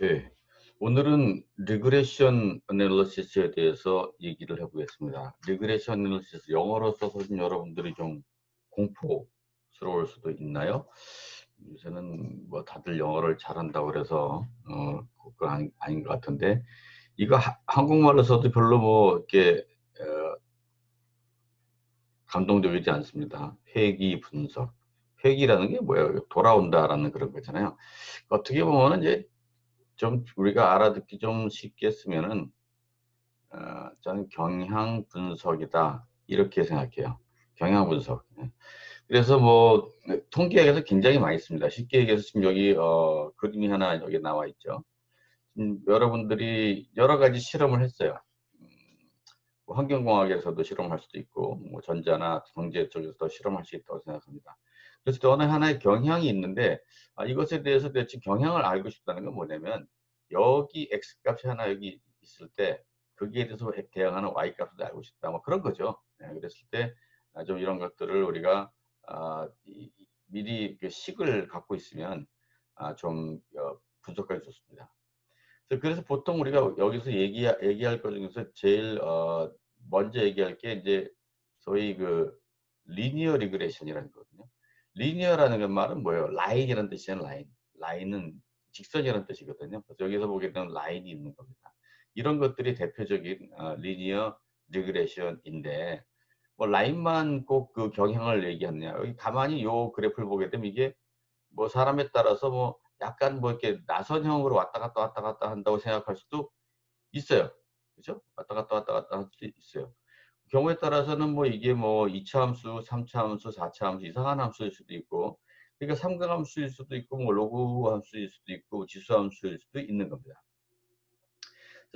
네. 오늘은 리그레션 애널리시스에 대해서 얘기를 해 보겠습니다. 리그레션 애널리시스 영어로 써서 좀 여러분들이 좀 공포스러울 수도 있나요? 요새는 뭐 다들 영어를 잘한다고 그래서 그건 아닌 것 같은데, 이거 한국말로 써도 별로 뭐 이렇게 어 감동적이지 않습니다. 회귀 분석. 회귀라는 게 뭐예요? 돌아온다라는 그런 거잖아요. 어떻게 보면은 이제 좀 우리가 알아듣기 좀 쉽게 쓰면은 저는 '경향 분석이다.' 이렇게 생각해요. 경향 분석. 예. 그래서 뭐 통계학에서 굉장히 많이 씁니다. 쉽게 얘기해서 지금 여기 그림이 하나 여기 나와 있죠. 여러분들이 여러 가지 실험을 했어요. 음 뭐 환경공학에서도 실험할 수도 있고 뭐 전자나 경제 쪽에서도 실험할 수 있다고 생각합니다. 그래서 또 어느 하나의 경향이 있는데, 이것에 대해서 대체 경향을 알고 싶다는 건 뭐냐면, 여기 x 값이 하나 여기 있을 때 거기에 대해서 대응하는 y 값도 알고 싶다, 뭐 그런 거죠. 예, 그랬을 때 좀 이런 것들을 우리가 미리 그 식을 갖고 있으면 좀 분석하기 좋습니다. 그래서 보통 우리가 여기서 얘기할 것 중에서 제일 먼저 얘기할 게 인제 소위 그 리니어 리그레션이라는 거거든요. 리니어라는 그 말은 뭐예요? 라인이라는 뜻이에요, 라인. 라인은 직선이라는 뜻이거든요. 그래서 여기서 보게 되면 라인이 있는 겁니다. 이런 것들이 대표적인 리니어 리그레션인데, 뭐 라인만 꼭 그 경향을 얘기하느냐. 여기 가만히 요 그래프를 보게 되면 이게 뭐 사람에 따라서 뭐 약간 뭐 이렇게 나선형으로 왔다 갔다, 왔다 갔다 한다고 생각할 수도 있어요. 그죠? 왔다 갔다, 왔다 갔다 할 수 있어요. 경우에 따라서는 뭐 이게 뭐 2 차 함수, 3 차 함수, 4 차 함수, 이상한 함수일 수도 있고, 그러니까 삼각함수일 수도 있고 뭐 로그 함수일 수도 있고 지수 함수일 수도 있는 겁니다.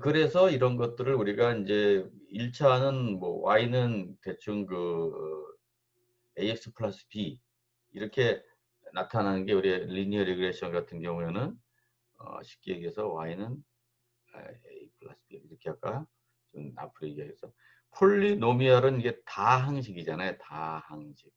그래서 이런 것들을 우리가 인제 1 차는 뭐 y는 대충 ax 플러스 b 이렇게 나타나는 게 우리의 리니어 리그레션 같은 경우에는, 쉽게 얘기해서 y는 a 플러스 b 이렇게 할까요? 좀 앞으로 얘기해서 폴리노미얼은 이게 다항식이잖아요, 다항식.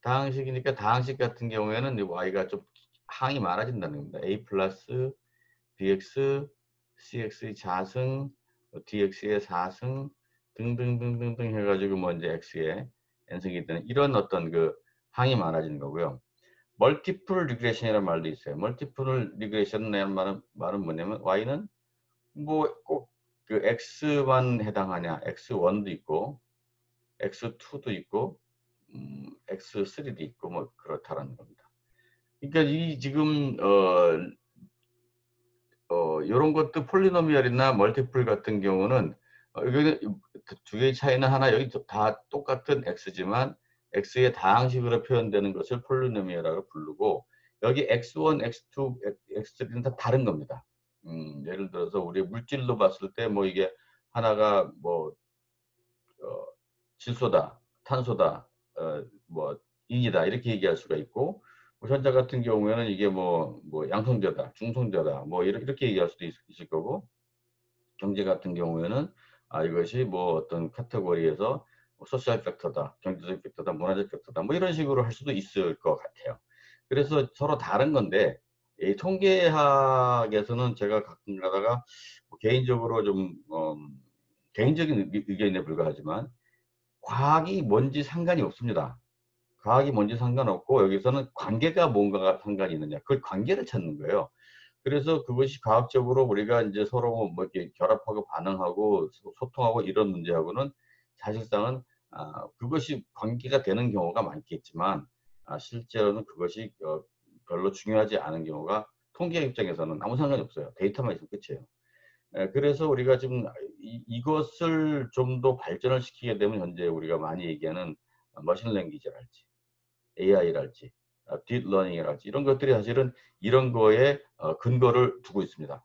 다항식이니까 다항식 같은 경우에는 이 y가 좀 항이 많아진다는 겁니다. a 플러스 bx, cx의 자승, dx의 4승 등등등등등 해 가지고 뭐 인제 x의 n승이 되는 이런 어떤 그 항이 많아지는 거고요. 멀티플 리그레션이라는 말도 있어요. 멀티플 리그레션이라는 말은 뭐냐면 y는 뭐 꼭 그 x만 해당하냐, x1도 있고 x2도 있고 x3도 있고 뭐 그렇다라는 겁니다. 그러니까 이 지금 요런 것도 폴리노미얼이나 멀티플 같은 경우는 이거는 두 개의 차이는 하나, 여기 다 똑같은 x지만 x의 다항식으로 표현되는 것을 폴리노미얼이라고 부르고, 여기 x1, x2, x3는 다 다른 겁니다. 예를 들어서 우리 물질로 봤을 때 뭐 이게 하나가 뭐 어 질소다, 탄소다, 뭐 인이다 이렇게 얘기할 수가 있고, 뭐 전자 같은 경우에는 이게 뭐 양성자다, 중성자다 뭐 이렇게 얘기할 수도 있을 거고, 경제 같은 경우에는 이것이 뭐 어떤 카테고리에서 뭐 소셜 팩터다, 경제적 팩터다, 문화적 팩터다 뭐 이런 식으로 할 수도 있을 것 같아요. 그래서 서로 다른 건데, 이 통계학에서는 제가 가끔 가다가 뭐 개인적으로 좀 개인적인 의견에 불과하지만 과학이 뭔지 상관이 없습니다. 과학이 뭔지 상관없고 여기서는 관계가 뭔가가 상관이 있느냐, 그 관계를 찾는 거예요. 그래서 그것이 과학적으로 우리가 인제 서로 뭐 이렇게 결합하고 반응하고 소통하고 이런 문제하고는 사실상은 그것이 관계가 되는 경우가 많겠지만, 실제로는 그것이 별로 중요하지 않은 경우가 통계 입장에서는 아무 상관이 없어요. 데이터만 있으면 끝이에요. 예, 그래서 우리가 지금 이것을 좀 더 발전을 시키게 되면 현재 우리가 많이 얘기하는 머신 랭귀지랄지 AI랄지 딥러닝이랄지 이런 것들이 사실은 이런 거에 근거를 두고 있습니다.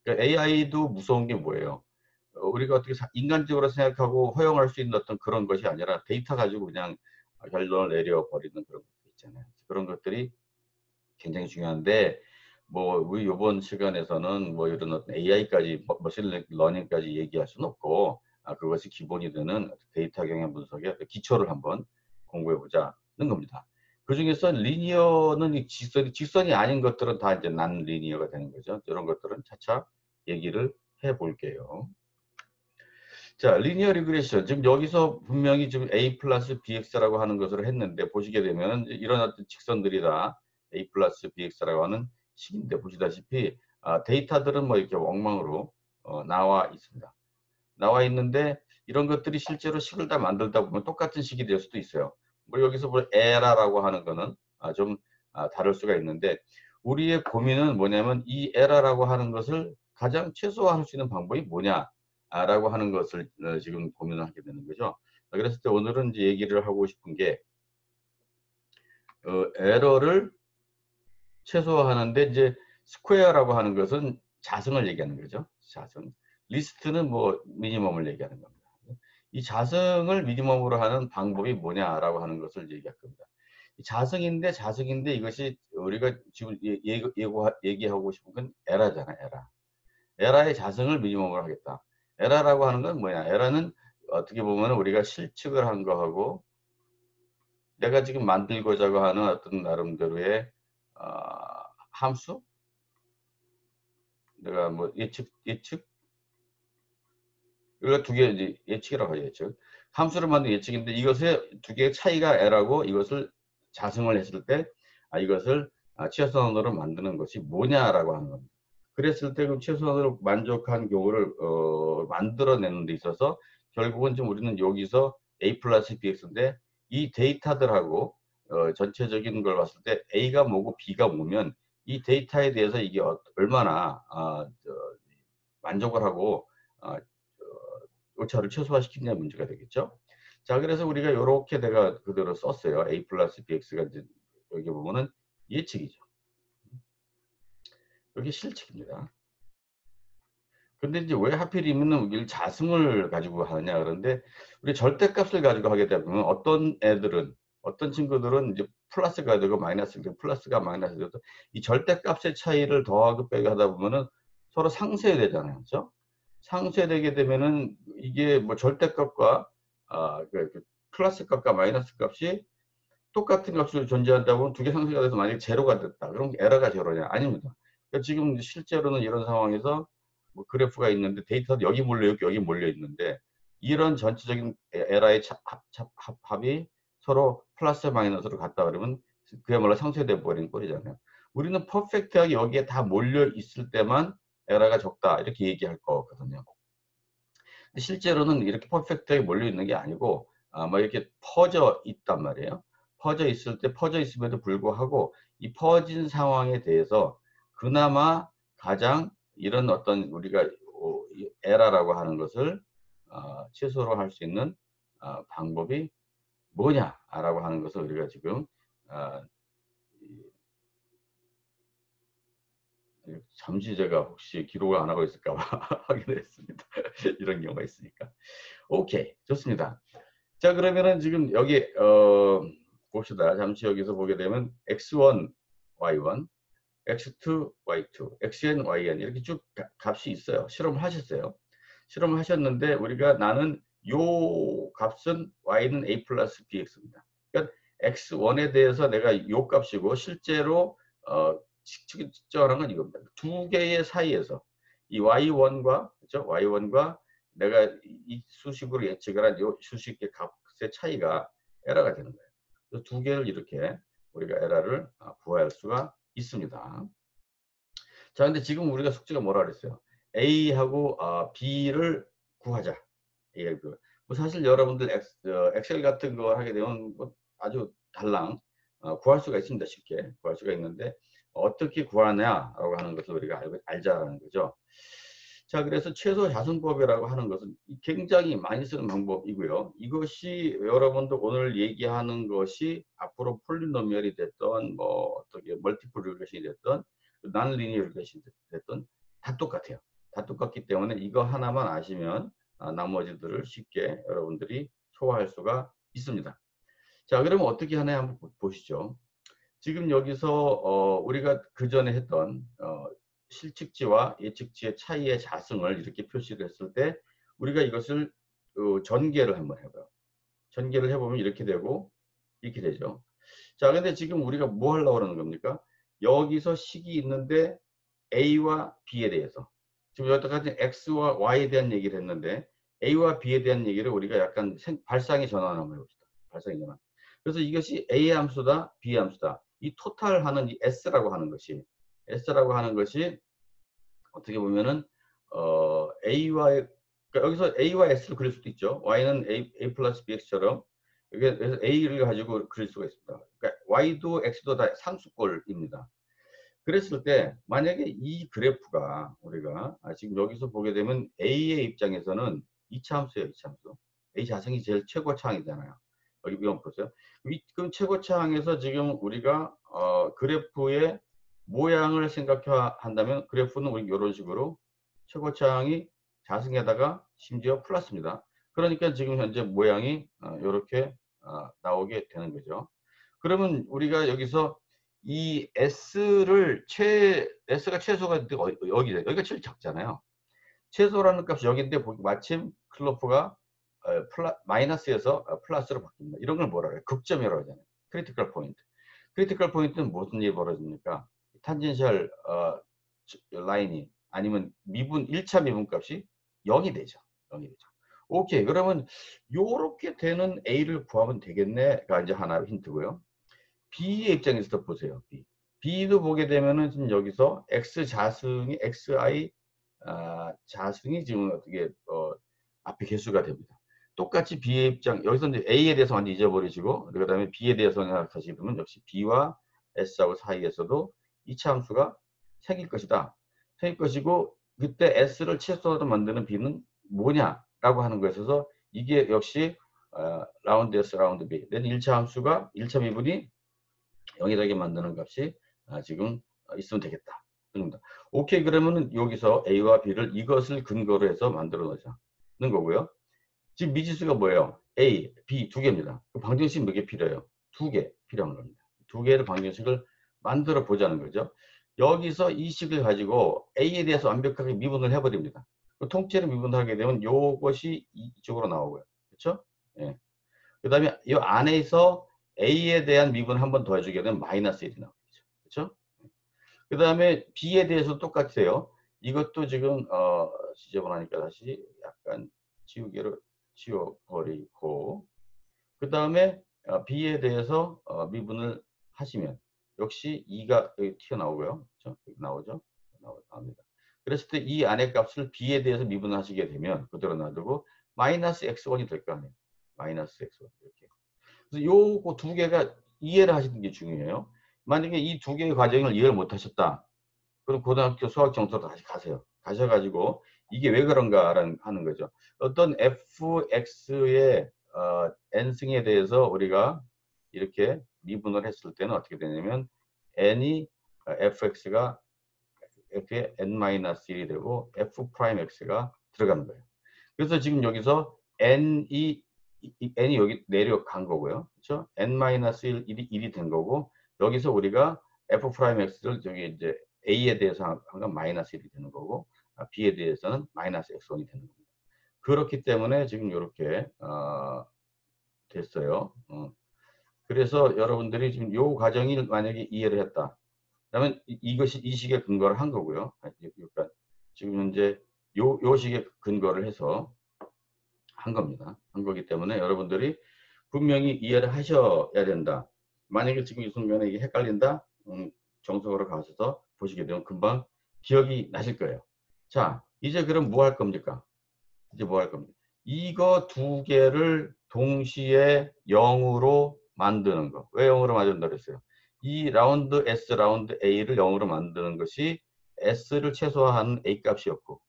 그러니까 AI도 무서운 게 뭐예요? 우리가 어떻게 인간적으로 생각하고 허용할 수 있는 어떤 그런 것이 아니라 데이터 가지고 그냥 결론을 내려 버리는 그런 것들 있잖아요. 그런 것들이 굉장히 중요한데, 뭐 우리 요번 시간에서는 뭐 이런 어떤 AI까지 머신 러닝까지 얘기할 수는 없고, 그것이 기본이 되는 데이터 경영 분석의 어떤 기초를 한번 공부해 보자는 겁니다. 그 중에서 리니어는 이 직선이 아닌 것들은 다 이제 난 리니어가 되는 거죠. 이런 것들은 차차 얘기를 해 볼게요. 자, 리니어 리그레션. 지금 여기서 분명히 지금 A 플러스 BX라고 하는 것을 했는데, 보시게 되면 이런 어떤 직선들이 다 A 플러스 BX라고 하는 식인데, 보시다시피, 데이터들은 뭐 이렇게 엉망으로 나와 있습니다. 나와 있는데, 이런 것들이 실제로 식을 다 만들다 보면 똑같은 식이 될 수도 있어요. 뭐 여기서 뭐 에라라고 하는 거는 좀 다를 수가 있는데, 우리의 고민은 뭐냐면 이 에라라고 하는 것을 가장 최소화할 수 있는 방법이 뭐냐라고 하는 것을 지금 고민을 하게 되는 거죠. 그랬을 때 오늘은 이제 얘기를 하고 싶은 게 에러를 최소화하는데, 이제 스퀘어라고 하는 것은 자승을 얘기하는 거죠. 자승. 리스트는 뭐 미니멈을 얘기하는 겁니다. 이 자승을 미니멈으로 하는 방법이 뭐냐라고 하는 것을 얘기할 겁니다. 자승인데 이것이 우리가 지금 얘기하고 싶은 건 에라잖아, 에라. 에라의 자승을 미니멈으로 하겠다. 에라라고 하는 건 뭐냐? 에라는 어떻게 보면 우리가 실측을 한 거하고 내가 지금 만들고자 하는 어떤 나름대로의 어, 함수? 내가 뭐 예측? 이거 두 개 이제 예측이라고 하죠, 예측. 함수를 만든 예측인데 이것의 두 개의 차이가 L하고 이것을 자승을 했을 때 이것을 최소한으로 만드는 것이 뭐냐라고 하는 겁니다. 그랬을 때 그 최소한으로 만족한 경우를 만들어내는 데 있어서 결국은 지금 우리는 여기서 A 플러스 BX인데 이 데이터들하고 전체적인 걸 봤을 때 A가 뭐고 B가 뭐면 이 데이터에 대해서 이게 얼마나 만족을 하고 오차를 최소화시키냐 문제가 되겠죠. 자, 그래서 우리가 이렇게 내가 그대로 썼어요. A 플러스 BX가 이제 여기 보면은 예측이죠. 여기 실측입니다. 근데 이제 왜 하필이면 이걸 자승을 가지고 하느냐 그런데 우리 절대값을 가지고 하게 되면 어떤 애들은 어떤 친구들은 이제 플러스가 되고 마이너스가 되고 플러스가 마이너스 되고 이 절대값의 차이를 더하고 빼기 하다 보면은 서로 상쇄되잖아요. 그렇죠? 상쇄되게 되면은 이게 뭐 절대값과 플러스 값과 마이너스 값이 똑같은 값으로 존재한다고 두 개 상쇄가 돼서 만약에 제로가 됐다. 그럼 에러가 제로냐? 아닙니다. 그러니까 지금 실제로는 이런 상황에서 뭐 그래프가 있는데 데이터도 여기 몰려 있고 여기 몰려 있는데 이런 전체적인 에러의 합이 서로 플러스 마이너스로 갔다 그러면 그야말로 상쇄돼 버린 꼴이잖아요. 우리는 퍼펙트하게 여기에 다 몰려 있을 때만 에러가 적다 이렇게 얘기할 거거든요. 실제로는 이렇게 퍼펙트하게 몰려 있는 게 아니고 뭐 이렇게 퍼져 있단 말이에요. 퍼져 있을 때 퍼져 있음에도 불구하고 이 퍼진 상황에 대해서 그나마 가장 이런 어떤 우리가 에라라고 하는 것을 최소로 할 수 있는 방법이 뭐냐라고 하는 것을 우리가 지금 어, 잠시 제가 혹시 기록을 안 하고 있을까 봐 확인했습니다. 이런 경우가 있으니까. 오케이, 좋습니다. 자, 그러면은 지금 여기 봅시다. 잠시 여기서 보게 되면 x1, y1, x2, y2, xn, yn 이렇게 쭉 값이 있어요. 실험을 하셨어요. 실험을 하셨는데 우리가 나는 요 값은 y는 a 플러스 bx입니다. 그러니까 x1에 대해서 내가 요 값이고 실제로 측정하는 건 이겁니다. 두 개의 사이에서 이 y1과 그렇죠? y1과 내가 이 수식으로 예측을 한 이 수식의 값의 차이가 에러가 되는 거예요. 그래서 두 개를 이렇게 우리가 에러를 구할 수가 있습니다. 자, 근데 지금 우리가 숙제가 뭐라 그랬어요? A하고 B를 구하자. 뭐 사실 여러분들 엑셀 같은 거 하게 되면 뭐 아주 달랑 구할 수가 있습니다. 쉽게 구할 수가 있는데 어떻게 구하냐라고 하는 것을 우리가 알자라는 거죠. 자, 그래서 최소 자승법이라고 하는 것은 굉장히 많이 쓰는 방법이고요. 이것이 여러분들 오늘 얘기하는 것이 앞으로 폴리노미얼이 됐던 뭐 어떻게 멀티플 리그레션이 됐던 난 리니어 리그레션이 됐던 다 똑같아요. 다 똑같기 때문에 이거 하나만 아시면 나머지들을 쉽게 여러분들이 소화할 수가 있습니다. 자, 그러면 어떻게 하나 한번 보시죠. 지금 여기서 우리가 그 전에 했던 실측지와 예측지의 차이의 자승을 이렇게 표시를 했을 때 우리가 이것을 전개를 한번 해봐요. 전개를 해보면 이렇게 되고 이렇게 되죠. 자, 근데 지금 우리가 뭐 하려고 그러는 겁니까? 여기서 식이 있는데 A와 B에 대해서. 지금 여기까지 X와 Y에 대한 얘기를 했는데 A와 B에 대한 얘기를 우리가 약간 발상의 전환을 한번 해봅시다. 발상의 전환. 그래서 이것이 A 함수다, B 함수다. 이 토탈하는 이 S라고 하는 것이 어떻게 보면은 A와 그러니까 여기서 A와 S를 그릴 수도 있죠. Y는 A 플러스 BX처럼 그래서 A를 가지고 그릴 수가 있습니다. 그러니까 Y도 X도 다 상수꼴입니다. 그랬을 때 만약에 이 그래프가 우리가 지금 여기서 보게 되면 A의 입장에서는 이차함수예요. 이차함수. A 자승이 제일 최고차항이잖아요. 여기 한번 보세요. 그럼 최고차항에서 지금 우리가 그래프의 모양을 생각한다면 그래프는 우리 이런 식으로 최고차항이 자승에다가 심지어 플러스입니다. 그러니까 지금 현재 모양이 이렇게 나오게 되는 거죠. 그러면 우리가 여기서 이 S가 최소가 여기가 제일 작잖아요. 최소라는 값이 여기인데 마침 클로프가 마이너스에서 플러스로 바뀝니다. 이런 걸 뭐라 그래요? 극점이라고 하잖아요. 크리티컬 포인트. 크리티컬 포인트는 무슨 일이 벌어집니까? 탄젠셜 라인이 아니면 미분 1차 미분 값이 0이 되죠. 0이 되죠. 오케이. 그러면 요렇게 되는 A를 구하면 되겠네가 이제 하나 힌트고요. B의 입장에서 보세요. B도 보게 되면은 지금 여기서 X 자승이 XI 자승이 지금 어떻게 앞에 개수가 됩니다. 똑같이 B의 입장 여기서 이제 A에 대해서 완전 잊어버리시고 그다음에 B에 대해서 생각하시면 역시 B와 S하고 사이에서도 이차 함수가 생길 것이다. 생길 것이고 그때 S를 최소로 만드는 B는 뭐냐라고 하는 것에 있어서 이게 역시 라운드 S 라운드 B. 내 1차 함수가 1차 미분이 0이 되게 만드는 값이 지금 있으면 되겠다. 오케이. 그러면은 여기서 A와 B를 이것을 근거로 해서 만들어 놓자는 거고요. 지금 미지수가 뭐예요? A, B 두 개입니다. 방정식 몇 개 필요해요? 두 개 필요한 겁니다. 두 개의 방정식을 만들어 보자는 거죠. 여기서 이 식을 가지고 A에 대해서 완벽하게 미분을 해버립니다. 통째로 미분하게 되면 이것이 이쪽으로 나오고요. 그렇죠? 예. 그 다음에 이 안에서 A에 대한 미분을 한 번 더 해주게 되면 마이너스 1이 나오겠죠. 그렇죠? 그 다음에 B에 대해서 똑같아요. 이것도 지금 지저분하니까 다시 약간 지우개로 지워버리고 그 다음에 B에 대해서 미분을 하시면 역시 2가 여기 튀어나오고요. 그렇죠? 여기 나오죠? 나옵니다. 그랬을 때 이 안의 값을 B에 대해서 미분을 하시게 되면 그대로 놔두고 마이너스 X1이 될 거 아니에요. 마이너스 X1 이렇게. 그래서 요거 두 개가 이해를 하시는 게 중요해요. 만약에 이 두 개의 과정을 이해를 못 하셨다. 그럼 고등학교 수학 정서로 다시 가세요. 가셔가지고 이게 왜 그런가라는 하는 거죠. 어떤 fx의 n승에 대해서 우리가 이렇게 미분을 했을 때는 어떻게 되냐면 n이 fx가 f의 n-1이 되고 f'x가 들어가는 거예요. 그래서 지금 여기서 n이 여기 내려간 거고요. 그렇죠? n-1, 1이 된 거고 여기서 우리가 f'x를 저기 이제 a에 대해서 한 건 마이너스 1이 되는 거고 b에 대해서는 마이너스 x1이 되는 겁니다. 그렇기 때문에 지금 이렇게 됐어요. 그래서 여러분들이 지금 요 과정을 만약에 이해를 했다. 그러면 이것이 이 식의 근거를 한 거고요. 그러니까 지금 현재 요 식의 근거를 해서 한 겁니다. 한 거기 때문에 여러분들이 분명히 이해를 하셔야 된다. 만약에 지금 이 순간에 이게 헷갈린다? 정석으로 가셔서 보시게 되면 금방 기억이 나실 거예요. 자, 이제 그럼 뭐 할 겁니까? 이제 뭐 할 겁니까? 이거 두 개를 동시에 0으로 만드는 거. 왜 0으로 만든다 그랬어요? 이 라운드 S, 라운드 A를 0으로 만드는 것이 S를 최소화하는 A 값이었고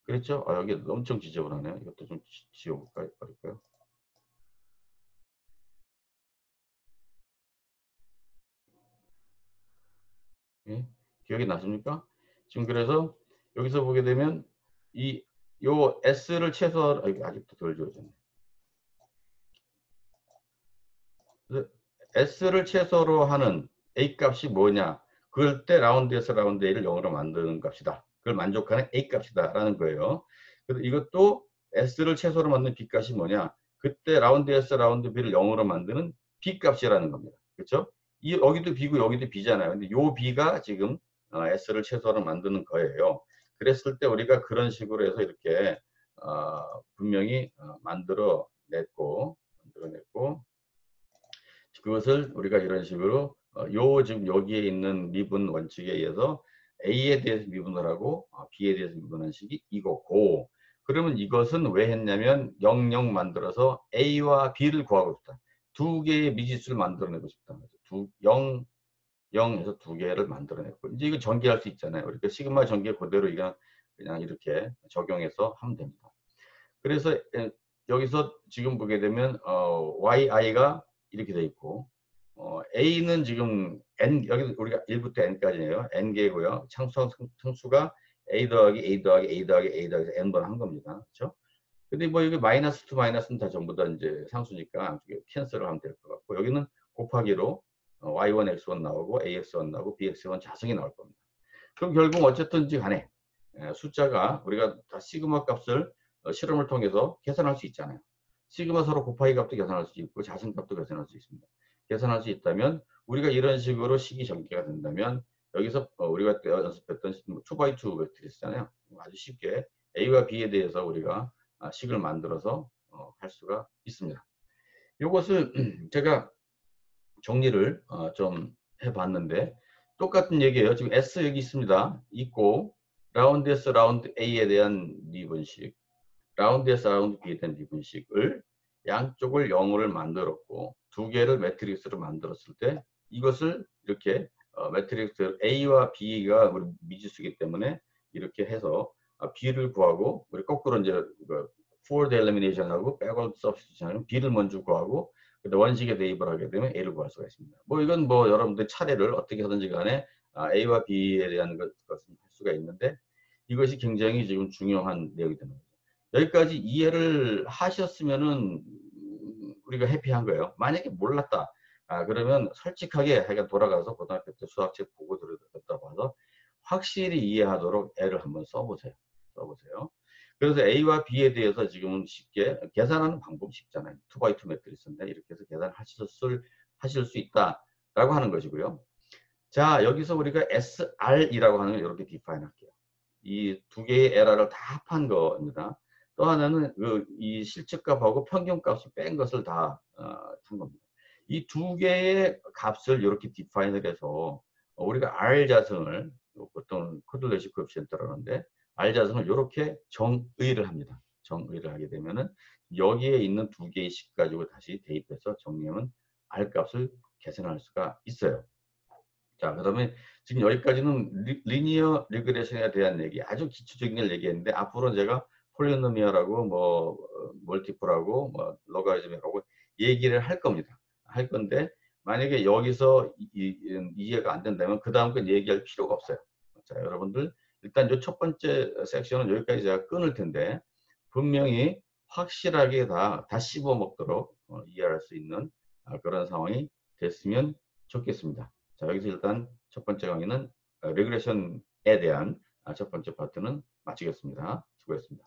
그랬죠? 여기 엄청 지저분하네요. 이것도 좀 지워볼까요? 버릴까요? 예? 기억이 나십니까? 지금 그래서 여기서 보게 되면 요 S를 최소화, 아직도 덜 지워졌네. S를 최소로 하는 A 값이 뭐냐? 그럴 때 라운드에서 라운드 A를 0으로 만드는 값이다. 그걸 만족하는 A 값이다. 라는 거예요. 그래서 이것도 S를 최소로 만드는 B 값이 뭐냐? 그때 라운드에서 라운드 B를 0으로 만드는 B 값이라는 겁니다. 그렇죠? 여기도 B고 여기도 B잖아요. 근데 요 B가 지금 S를 최소화로 만드는 거예요. 그랬을 때 우리가 그런 식으로 해서 이렇게 분명히 만들어냈고 그것을 우리가 이런 식으로 지금 여기에 있는 미분 원칙에 의해서 A에 대해서 미분을 하고 B에 대해서 미분한 식이 이거고, 그러면 이것은 왜 했냐면 00 만들어서 A와 B를 구하고 싶다. 두 개의 미지수를 만들어내고 싶다. 0, 0 해서 두 개를 만들어냈고, 이제 이거 전개할 수 있잖아요. 그러니까 시그마 전개 그대로 그냥 이렇게 적용해서 하면 됩니다. 그래서 여기서 지금 보게 되면 yi가 이렇게 돼 있고, a는 지금 n, 여기 우리가 1부터 n까지네요. n개고요. 창수가 a 더하기 a 더하기 a 더하기 a 더하기 n번 한 겁니다. 그렇죠? 근데 뭐 여기 마이너스 투 마이너스는 다 전부 다 이제 상수니까 캔슬을 하면 될 것 같고, 여기는 곱하기로 y1 x1 나오고 ax1 나오고 bx1 자승이 나올 겁니다. 그럼 결국 어쨌든지 간에 숫자가 우리가 다 시그마 값을 실험을 통해서 계산할 수 있잖아요. 시그마 서로 곱하기 값도 계산할 수 있고 자승 값도 계산할 수 있습니다. 계산할 수 있다면 우리가 이런 식으로 식이 전개가 된다면 여기서 우리가 연습했던 2x2 매트리스잖아요. 아주 쉽게 A와 B에 대해서 우리가 식을 만들어서 할 수가 있습니다. 이것을 제가 정리를 좀 해봤는데 똑같은 얘기예요. 지금 S 여기 있습니다. 있고 라운드 S, 라운드 A에 대한 미분식, 라운드 S, 라운드 B에 대한 미분식을 양쪽을 0을 만들었고 두 개를 매트릭스로 만들었을 때 이것을 이렇게 매트릭스 A와 B가 우리 미지수이기 때문에 이렇게 해서 B를 구하고 우리 거꾸로 이제 forward elimination하고 backward substitution하고 B를 먼저 구하고 원식에 대입을 하게 되면 A를 구할 수가 있습니다. 뭐 이건 뭐 여러분들 차례를 어떻게 하든지 간에 A와 B에 대한 것을 할 수가 있는데 이것이 굉장히 지금 중요한 내용이 되는 거죠. 여기까지 이해를 하셨으면은 우리가 해피한 거예요. 만약에 몰랐다. 그러면 솔직하게 하여간 돌아가서 고등학교 때 수학책 보고 들었다 봐서 확실히 이해하도록 애를 한번 써보세요. 그래서 A와 B에 대해서 지금은 쉽게 계산하는 방법이 쉽잖아요. 2x2 매트리스인데 이렇게 해서 하실 수 있다라고 하는 것이고요. 자, 여기서 우리가 SR이라고 하는 걸 이렇게 디파인 할게요. 이 두 개의 에러를 다 합한 겁니다. 또 하나는 이 실측값하고 평균값을 뺀 것을 다 한 겁니다. 이 두 개의 값을 이렇게 디파인을 해서 우리가 R 자승을 보통 코들레시 코에피션트라고 하는데 R 자승을 이렇게 정의를 합니다. 정의를 하게 되면은 여기에 있는 두 개의 식 가지고 다시 대입해서 정리하면 R 값을 계산할 수가 있어요. 자, 그다음에 지금 여기까지는 리니어 리그레션에 대한 얘기, 아주 기초적인 걸 얘기했는데 앞으로 제가 폴리노미얼하고 뭐 멀티플하고 뭐 로가리즘이라고 얘기를 할 겁니다. 할 건데 만약에 여기서 이해가 안 된다면 그 다음 건 얘기할 필요가 없어요. 자, 여러분들 일단 이 첫 번째 섹션은 여기까지 제가 끊을 텐데 분명히 확실하게 다 씹어 먹도록 이해할 수 있는 그런 상황이 됐으면 좋겠습니다. 자, 여기서 일단 첫 번째 강의는 레그레션에 대한 첫 번째 파트는 마치겠습니다. 수고했습니다.